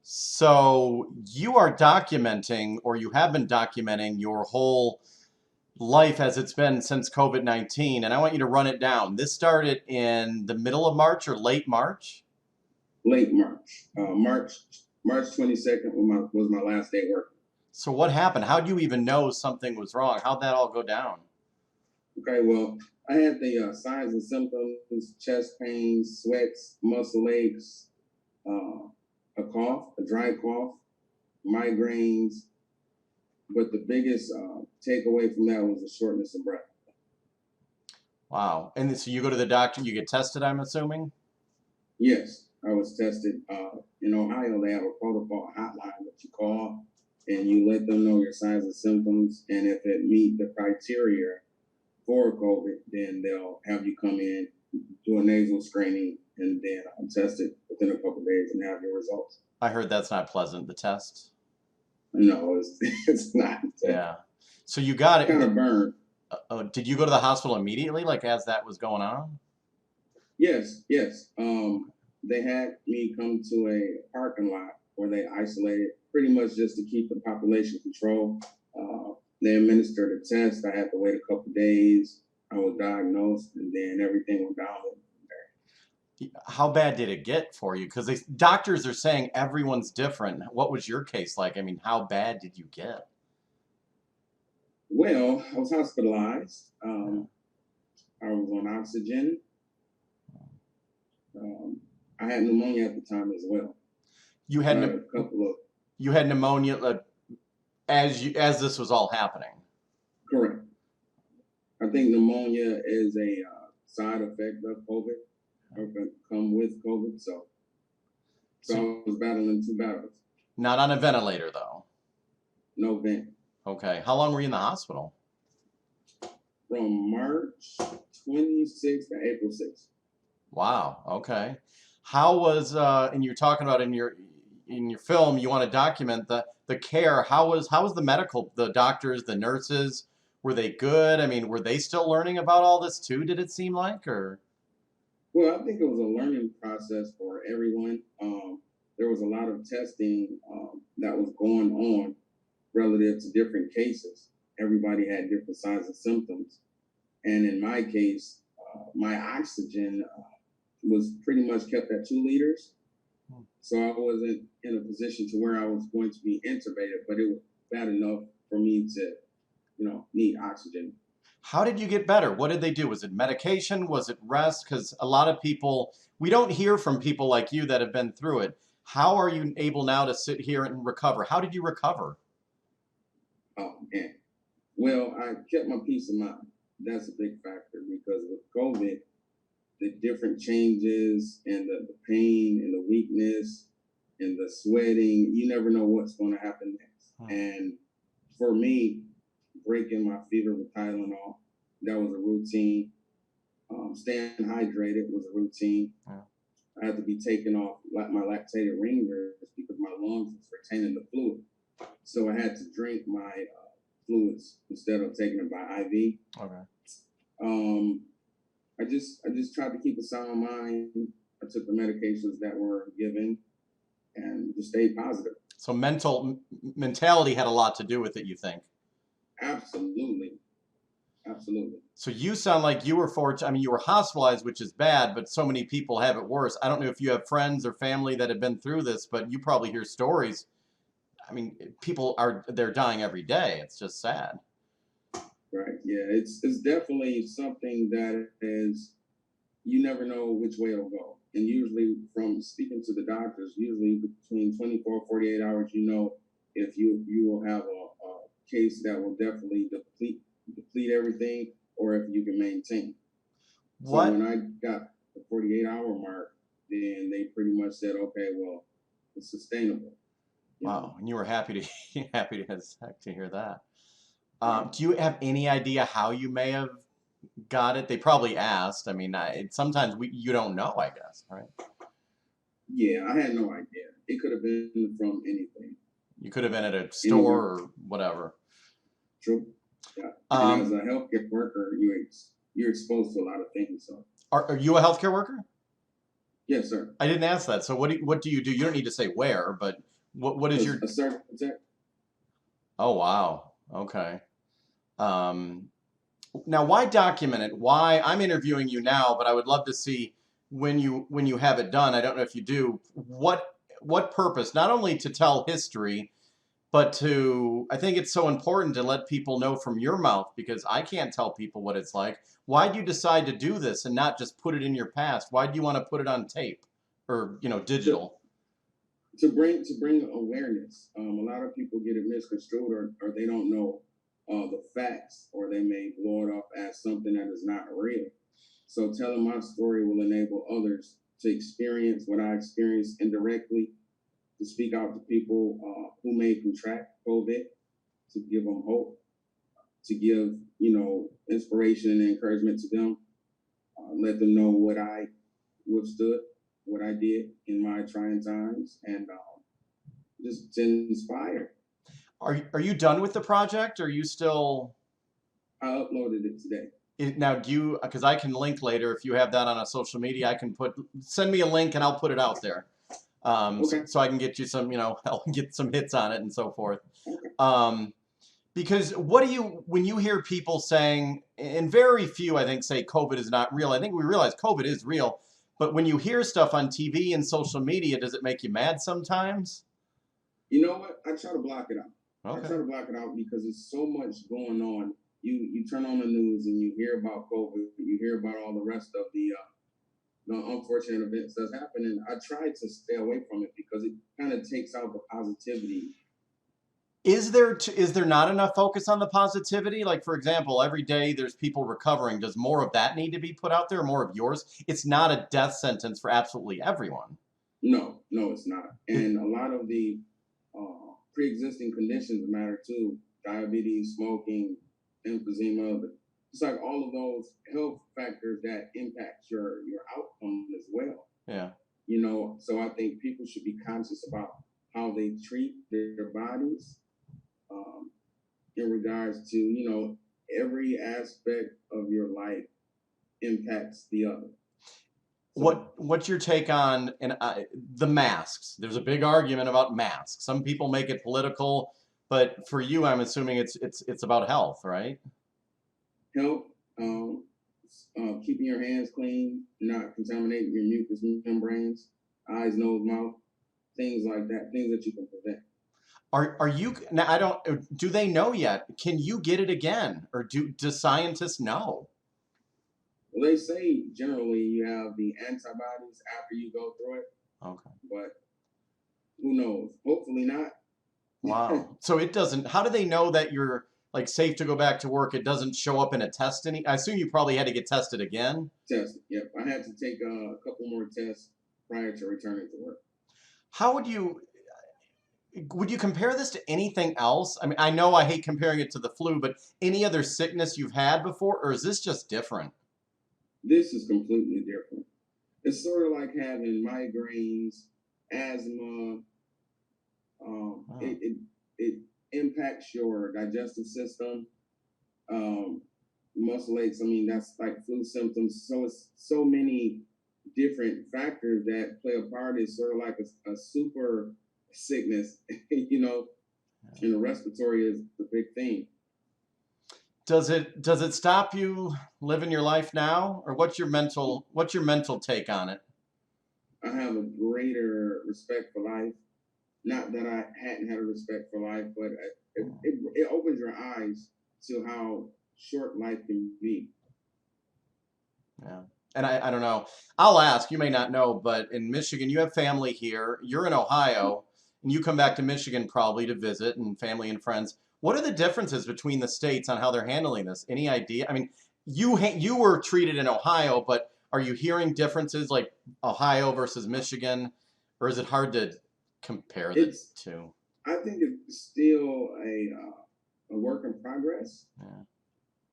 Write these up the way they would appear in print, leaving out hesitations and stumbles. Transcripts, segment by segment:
So you are documenting, or you have been documenting your whole life as it's been since COVID-19, and I want you to run it down. This started in the middle of March or late March? Late March. March 22nd was my last day working. So what happened? How do you even know something was wrong? How'd that all go down? Okay, well, I had the signs and symptoms: chest pains, sweats, muscle aches, a cough, a dry cough, migraines. But the biggest takeaway from that was the shortness of breath. Wow. And so you go to the doctor, you get tested, I'm assuming? Yes, I was tested. In Ohio, they have a protocol hotline that you call and you let them know your signs and symptoms. And if it meet the criteria for COVID, then they'll have you come in, do a nasal screening, and then test it within a couple of days and have your results. I heard that's not pleasant, the test. No, it's not. Yeah. So you got it. Kind of burned. Did you go to the hospital immediately, like as that was going on? Yes, yes. They had me come to a parking lot where they isolated, pretty much just to keep the population controlled. They administered a test. I had to wait a couple of days. I was diagnosed, and then everything went downhill. How bad did it get for you? Because doctors are saying everyone's different. What was your case like? I mean, how bad did you get? Well, I was hospitalized. I was on oxygen. I had pneumonia at the time as well. You So I had had a couple of you had pneumonia as this was all happening. correct. I think pneumonia is a side effect of COVID, or can come with COVID. So So I was battling two battles. not on a ventilator though. No vent. Okay. How long were you in the hospital? From March 26th to April 6th. Wow. Okay. How was and you're talking about in your film, you want to document the care. How was the doctors, the nurses, were they good? I mean, were they still learning about all this too, did it seem like, or Well, I think it was a learning process for everyone. There was a lot of testing that was going on relative to different cases. Everybody had different signs and symptoms. And in my case, my oxygen was pretty much kept at 2 liters. So I wasn't in a position to where I was going to be intubated, but it was bad enough for me to, need oxygen. how did you get better? What did they do? Was it medication? Was it rest? Because a lot of people, we don't hear from people like you that have been through it. How are you able now to sit here and recover? How did you recover? Oh man. Well, I kept my peace of mind. That's a big factor because with COVID, the different changes and the pain and the weakness and the sweating, you never know what's going to happen next. Hmm. And for me, breaking my fever with Tylenol, that was a routine. Staying hydrated was a routine. Yeah. I had to be taken off like my lactated ringers because my lungs was retaining the fluid. So I had to drink my fluids instead of taking it by IV. Okay. Um, I just tried to keep a sound mind. I took the medications that were given and just stayed positive. So mentality had a lot to do with it, you think? Absolutely, absolutely. So you sound like you were fortunate. I mean, you were hospitalized, which is bad, but so many people have it worse. I don't know if you have friends or family that have been through this, but you probably hear stories. I mean, they're dying every day. It's just sad. Right. Yeah. It's definitely something that is you never know which way it'll go. And usually from speaking to the doctors, usually between 24 and 48 hours, if you will have a case that will definitely deplete everything or if you can maintain. So What? when I got the 48-hour mark, then they pretty much said, okay, well, it's sustainable. Wow. And you were happy to happy as heck to hear that. Right. Do you have any idea how you may have got it? They probably asked. I mean, sometimes you don't know, I guess, right? Yeah, I had no idea. It could have been from anything. You could have been at a store Anything. or whatever. True. Yeah. And as Um, a healthcare worker, you're exposed to a lot of things. So are you a healthcare worker? yes, sir. I didn't ask that. So what do you do? You don't need to say where, but What is your? A certain protect. Oh wow. Okay. Um, Now, why document it? Why I'm interviewing you now, but I would love to see when you have it done. I don't know if you do. What purpose? Not only to tell history, but to I think it's so important to let people know from your mouth because I can't tell people what it's like. Why do you decide to do this and not just put it in your past? Why do you want to put it on tape or to digital? to bring awareness. A lot of people get it misconstrued, or they don't know the facts, or they may blow it off as something that is not real. So telling my story will enable others to experience what I experienced indirectly, to speak out to people who may contract COVID, to give them hope, to give inspiration and encouragement to them, let them know what I withstood, what I did in my trying times, and just to inspire. Are you done with the project? Or are you still I uploaded it today. now? Do you because I can link later if you have that on a social media. I can send me a link and I'll put it out there. Okay. So I can get you some, I'll get some hits on it and so forth. Okay. Um, because what do when you hear people saying, and very few, I think, say COVID is not real. I think we realize COVID is real. But when you hear stuff on TV and social media, does it make you mad sometimes? You know what? I try to block it out. I Okay. try to block it out because there's so much going on. You turn on the news and you hear about COVID. You hear about all the rest of the unfortunate events that's happening. I try to stay away from it because it kind of takes out the positivity. Is there not enough focus on the positivity? Like, for example, every day there's people recovering. Does more of that need to be put out there, more of yours? It's not a death sentence for absolutely everyone. No, no, it's not. It, And a lot of the pre-existing conditions matter too: diabetes, smoking, emphysema. It's like all of those health factors that impact your outcome as well. yeah. So I think people should be conscious about how they treat their bodies, um, in regards to every aspect of your life impacts the other. So What's your take on the masks? There's a big argument about masks. Some people make it political, but for you, I'm assuming it's about health, right? health, keeping your hands clean, not contaminating your mucous membranes, eyes, nose, mouth, things like that, things that you can prevent. Are you now? I don't. Do they know yet? Can you get it again, or do scientists know? Well, they say generally you have the antibodies after you go through it, Okay. but who knows? Hopefully not. Wow. So it doesn't. How do they know that you're like safe to go back to work? It doesn't show up in a test. I assume you probably had to get tested again. Tested. Yep. I had to take a couple more tests prior to returning to work. How would you compare this to anything else? I mean, I know I hate comparing it to the flu, but any other sickness you've had before, or is this just different? This is completely different. It's sort of like having migraines, asthma. Oh. It impacts your digestive system, um, muscle aches. I mean, that's like flu symptoms. So it's so many different factors that play a part. It's sort of like a super sickness, and the respiratory is the big thing. Does it stop you living your life now, or what's your mental take on it? I have a greater respect for life. Not that I hadn't had a respect for life, but it opens your eyes to how short life can be. Yeah. And I don't know. I'll ask. You may not know, but in Michigan, you have family here. You're in Ohio, and you come back to Michigan probably to visit and family and friends. What are the differences between the states on how they're handling this? Any idea? I mean, you were treated in Ohio, but are you hearing differences like Ohio versus Michigan, or is it hard to compare the It's two? I think it's still a work in progress. Yeah.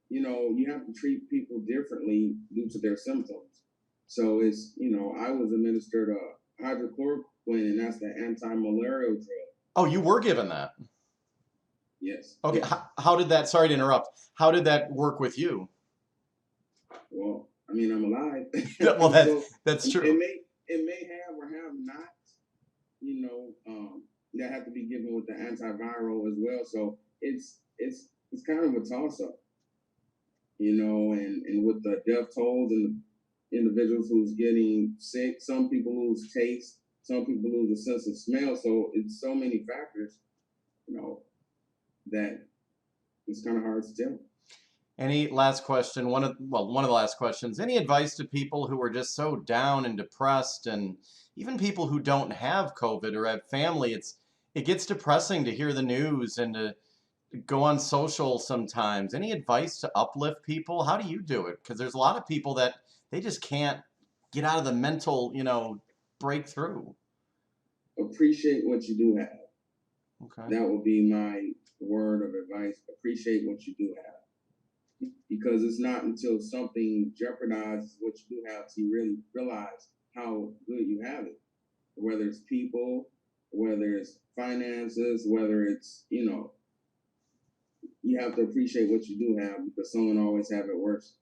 You have to treat people differently due to their symptoms. So I was administered a hydrochloroquine, and that's the anti-malarial drug. Oh, you were given that. Yes, Okay. yes. How did that? Sorry to interrupt. How did that work with you? Well, I mean, I'm alive, Well, so that's it true. may it may have or have not, you know, um, that have to be given with the antiviral as well. So it's kind of a toss up, and with the death tolls and the individuals who's getting sick, some people lose taste, some people lose a sense of smell. So it's so many factors, you know, that it's kind of hard to tell. Any last question? One of the last questions. Any advice to people who are just so down and depressed, and even people who don't have COVID or have family? It gets depressing to hear the news and to go on social sometimes. Any advice to uplift people? How do you do it? Because there's a lot of people that they just can't get out of the mental, breakthrough. Appreciate what you do have. Okay. That would be my word of advice. Appreciate what you do have, because it's not until something jeopardizes what you do have to really realize how good you have it. Whether it's people, whether it's finances, whether it's, you have to appreciate what you do have, because someone always have it worse.